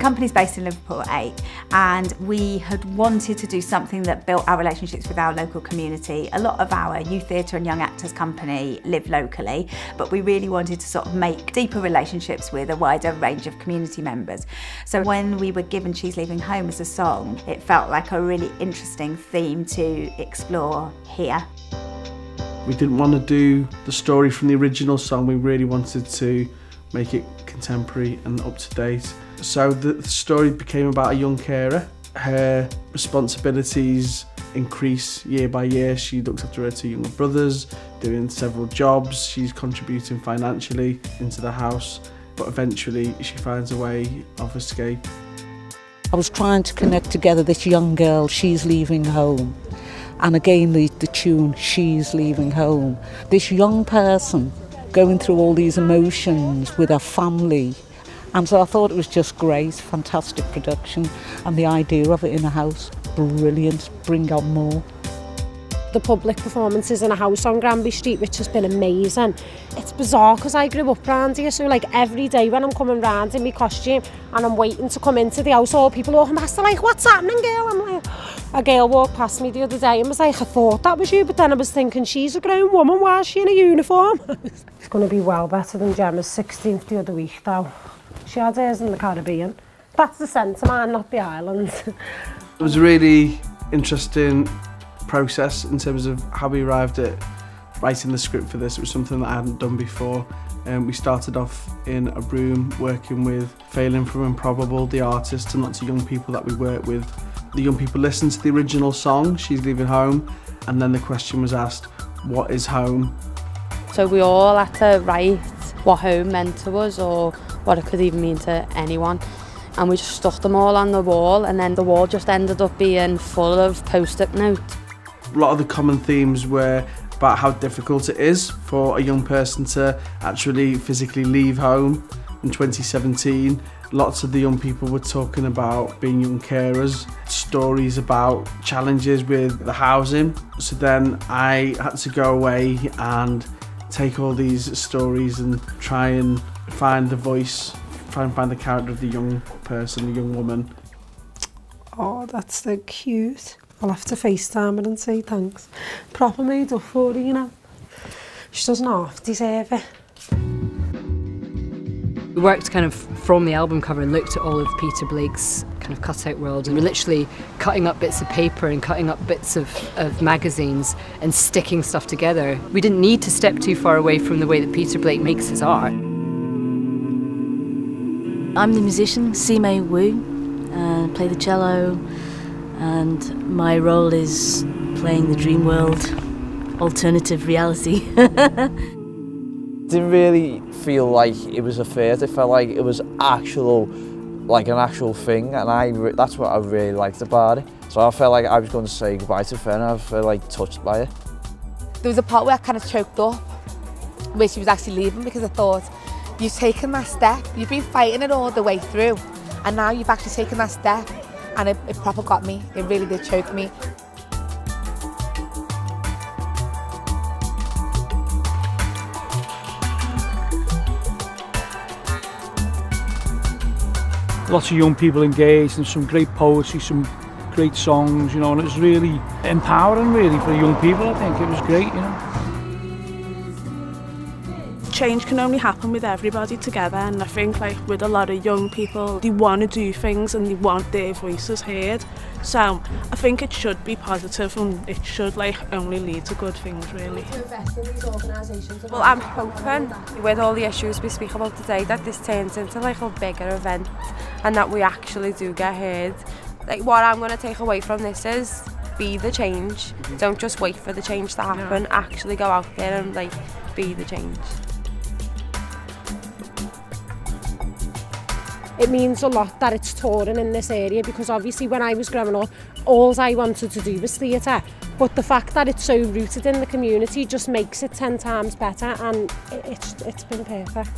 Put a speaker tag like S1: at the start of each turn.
S1: company's based in Liverpool at 8, and we had wanted to do something that built our relationships with our local community. A lot of our youth theatre and young actors company live locally, but we really wanted to sort of make deeper relationships with a wider range of community members. So when we were given She's Leaving Home as a song, it felt like a really interesting theme to explore here.
S2: We didn't want to do the story from the original song, we really wanted to make it contemporary and up to date. So the story became about a young carer. Her responsibilities increase year by year. She looks after her 2 younger brothers, doing several jobs. She's contributing financially into the house, but eventually she finds a way of escape.
S3: I was trying to connect together this young girl, She's Leaving Home, and again the tune, She's Leaving Home. This young person going through all these emotions with her family. And so I thought it was just great, fantastic production, and the idea of it in a house, brilliant, bring out more.
S4: The public performances in a house on Granby Street, which has been amazing. It's bizarre because I grew up round here, so like every day when I'm coming round in my costume and I'm waiting to come into the house, all people walking past are like, what's happening, girl? I'm like, a girl walked past me the other day and was like, I thought that was you, but then I was thinking, she's a grown woman, why is she in a uniform? It's going to be well better than Gemma's 16th the other week though. She had hers in the Caribbean. That's the centre man, not the islands.
S2: It was a really interesting process in terms of how we arrived at writing the script for this. It was something that I hadn't done before. We started off in a room working with Phelim from Improbable, the artist, and lots of young people that we work with. The young people listened to the original song, She's Leaving Home, and then the question was asked, what is home?
S5: So we all had to write what home meant to us or what it could even mean to anyone. And we just stuck them all on the wall, and then the wall just ended up being full of post-it notes.
S2: A lot of the common themes were about how difficult it is for a young person to actually physically leave home. In 2017, lots of the young people were talking about being young carers, stories about challenges with the housing. So then I had to go away and take all these stories and try and find the voice, try and find the character of the young person, the young woman.
S4: Oh, that's so cute. I'll have to FaceTime her and say thanks. Proper made up for her, you know. She doesn't half deserve it.
S6: We worked kind of from the album cover and looked at all of Peter Blake's kind of cut-out world, and we're literally cutting up bits of paper and cutting up bits of magazines and sticking stuff together. We didn't need to step too far away from the way that Peter Blake makes his art.
S7: I'm the musician, Sime Wu, play the cello, and my role is playing the dream world, alternative reality.
S8: Didn't really feel like it was a theatre, it felt like it was actual, like an actual thing, and that's what I really liked about it. So I felt like I was going to say goodbye to Fern, I felt like touched by it.
S9: There was a part where I kind of choked up, where she was actually leaving, because I thought, you've taken that step, you've been fighting it all the way through, and now you've actually taken that step, and it proper got me, it really did choke me.
S10: Lots of young people engaged and some great poetry, some great songs, you know, and it was really empowering really for young people, I think. It was great, you know.
S11: Change can only happen with everybody together, and I think like with a lot of young people, they want to do things and they want their voices heard. So I think it should be positive and it should like only lead to good things really.
S12: Well, I'm hoping with all the issues we speak about today that this turns into like a bigger event and that we actually do get heard. Like what I'm going to take away from this is be the change. Don't just wait for the change to happen, actually go out there and like be the change.
S4: It means a lot that it's touring in this area, because obviously when I was growing up, all I wanted to do was theatre. But the fact that it's so rooted in the community just makes it 10 times better, and it's been perfect.